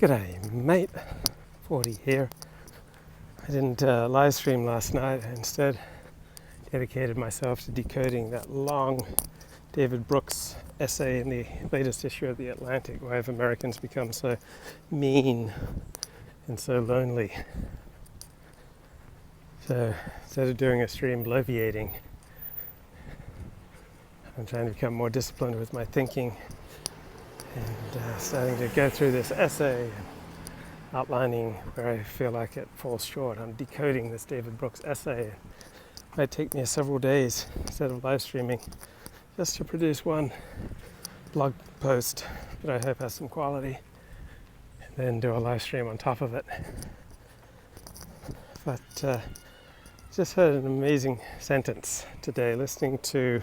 G'day mate, 40 here. I didn't live stream last night. I instead dedicated myself to decoding that long David Brooks essay in the latest issue of The Atlantic, Why Have Americans Become So Mean and So Lonely. So instead of doing a stream bloviating, I'm trying to become more disciplined with my thinking and starting to go through this essay and outlining where I feel like it falls short. I'm decoding this David Brooks essay. It might take me several days instead of live streaming just to produce one blog post that I hope has some quality and then do a live stream on top of it. But just heard an amazing sentence today listening to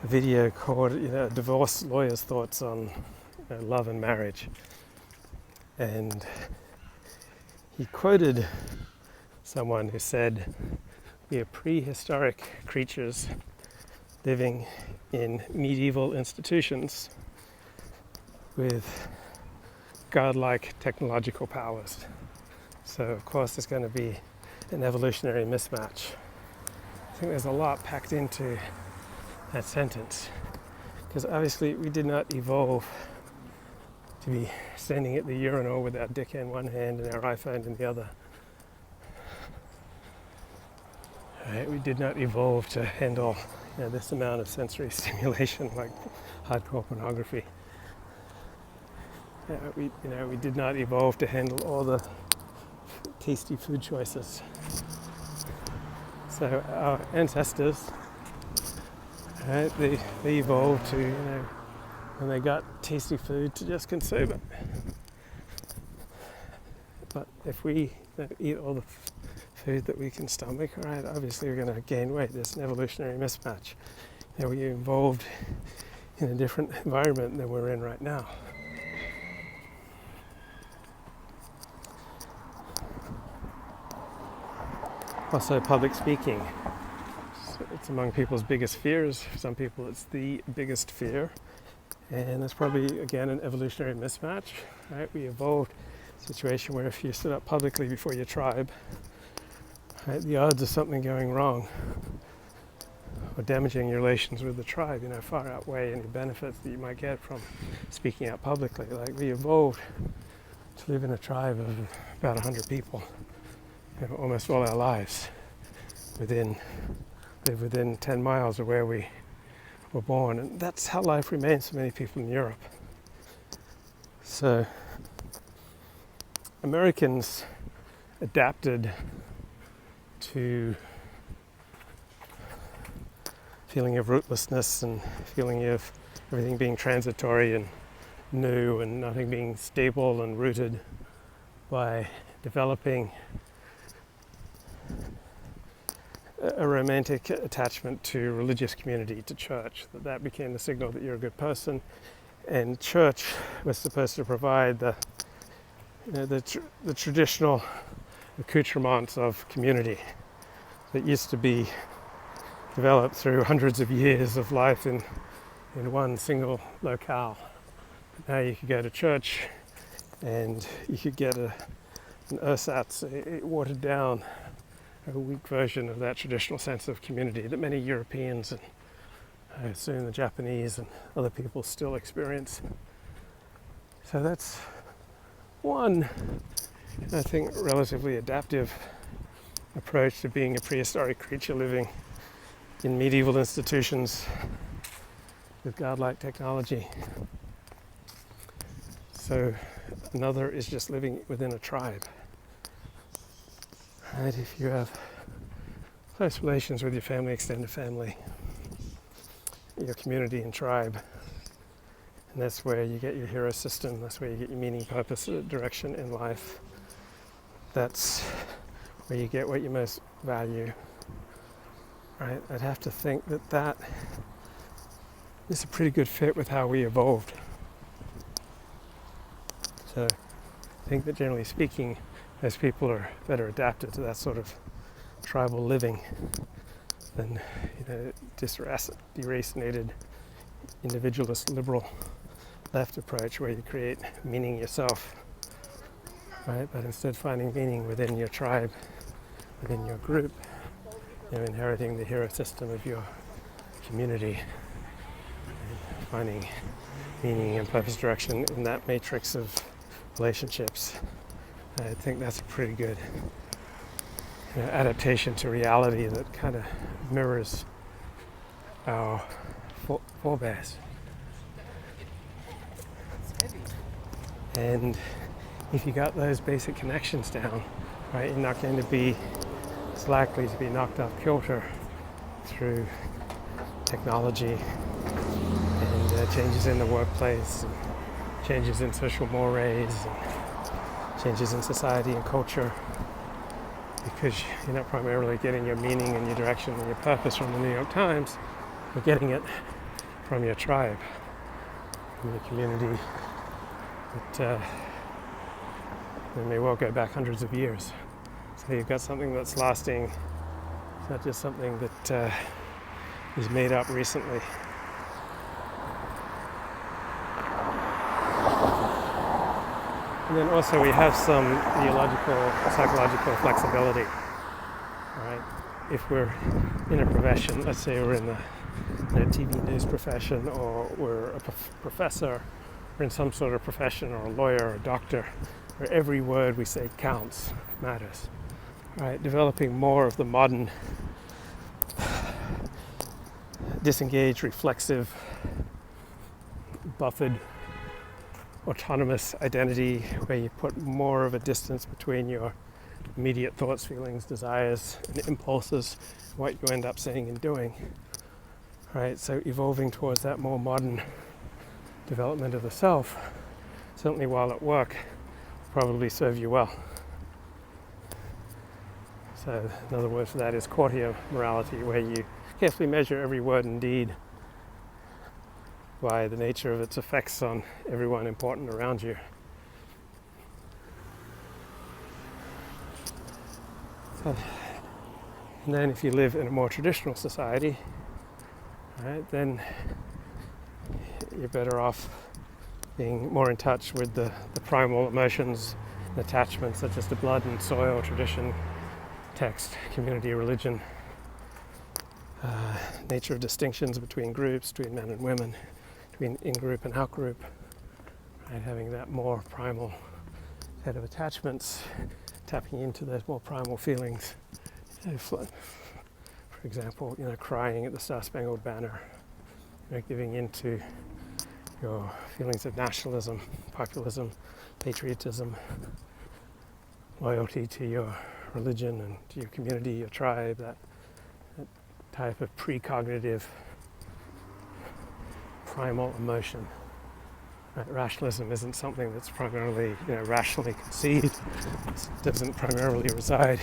a video called a divorce lawyer's thoughts on love and marriage, and he quoted someone who said, "We are prehistoric creatures living in medieval institutions with godlike technological powers." So of course there's going to be an evolutionary mismatch. I think there's a lot packed into that sentence, because obviously we did not evolve to be standing at the urinal with our dick in one hand and our iPhone in the other. Right? We did not evolve to handle this amount of sensory stimulation like hardcore pornography. We did not evolve to handle all the tasty food choices. So our ancestors, right, they evolved to, when they got tasty food, to just consume it. But if we eat all the food that we can stomach, right, obviously we're going to gain weight. There's an evolutionary mismatch. We evolved in a different environment than we're in right now. Also, public speaking. It's among people's biggest fears. For some people, it's the biggest fear. And there's probably, again, an evolutionary mismatch. Right? We evolved a situation where if you stood up publicly before your tribe, right, the odds of something going wrong or damaging your relations with the tribe, far outweigh any benefits that you might get from speaking out publicly. Like, we evolved to live in a tribe of about 100 people, almost all our lives, within 10 miles of where we were born. And that's how life remains for many people in Europe. So Americans adapted to feeling of rootlessness and feeling of everything being transitory and new and nothing being stable and rooted by developing a romantic attachment to religious community, to church. That became the signal that you're a good person, and church was supposed to provide the traditional accoutrements of community that used to be developed through hundreds of years of life in one single locale. Now you could go to church and you could get an ersatz, a watered down, a weak version of that traditional sense of community that many Europeans and I assume the Japanese and other people still experience. So that's one, I think, relatively adaptive approach to being a prehistoric creature living in medieval institutions with godlike technology. So another is just living within a tribe. Right? If you have close relations with your family, extended family, your community and tribe, and that's where you get your hero system, that's where you get your meaning, purpose, direction in life. That's where you get what you most value. Right? I'd have to think that is a pretty good fit with how we evolved. So I think that generally speaking, most people are better adapted to that sort of tribal living than deracinated, individualist, liberal left approach where you create meaning yourself right? But instead finding meaning within your tribe, within your group, inheriting the hero system of your community, and finding meaning and purpose direction in that matrix of relationships. I think that's a pretty good adaptation to reality that kind of mirrors our forebears. And if you got those basic connections down, right, you're not going to be as likely to be knocked off kilter through technology and changes in the workplace, and changes in social mores, and changes in society and culture, because you're not primarily getting your meaning and your direction and your purpose from the New York Times. You're getting it from your tribe, from your community that may well go back hundreds of years. So you've got something that's lasting. It's not just something that is made up recently. And then also we have some ideological, psychological flexibility, right? If we're in a profession, let's say we're in the TV news profession, or we're a professor, or in some sort of profession, or a lawyer, or a doctor, where every word we say counts, matters, right? Developing more of the modern, disengaged, reflexive, buffered, autonomous identity, where you put more of a distance between your immediate thoughts, feelings, desires, and impulses, what you end up saying and doing, right? So evolving towards that more modern development of the self, certainly while at work, will probably serve you well. So another word for that is courtier morality, where you carefully measure every word and deed by the nature of its effects on everyone important around you. And then if you live in a more traditional society, right, then you're better off being more in touch with the primal emotions and attachments, such as the blood and soil, tradition, text, community, religion, nature of distinctions between groups, between men and women, between in-group and out-group, right? Having that more primal set of attachments, tapping into those more primal feelings. For example, crying at the Star-Spangled Banner, giving into your feelings of nationalism, populism, patriotism, loyalty to your religion and to your community, your tribe, that type of precognitive primal emotion. Right? Rationalism isn't something that's primarily rationally conceived. It doesn't primarily reside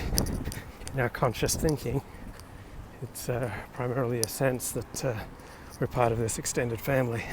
in our conscious thinking. It's primarily a sense that we're part of this extended family.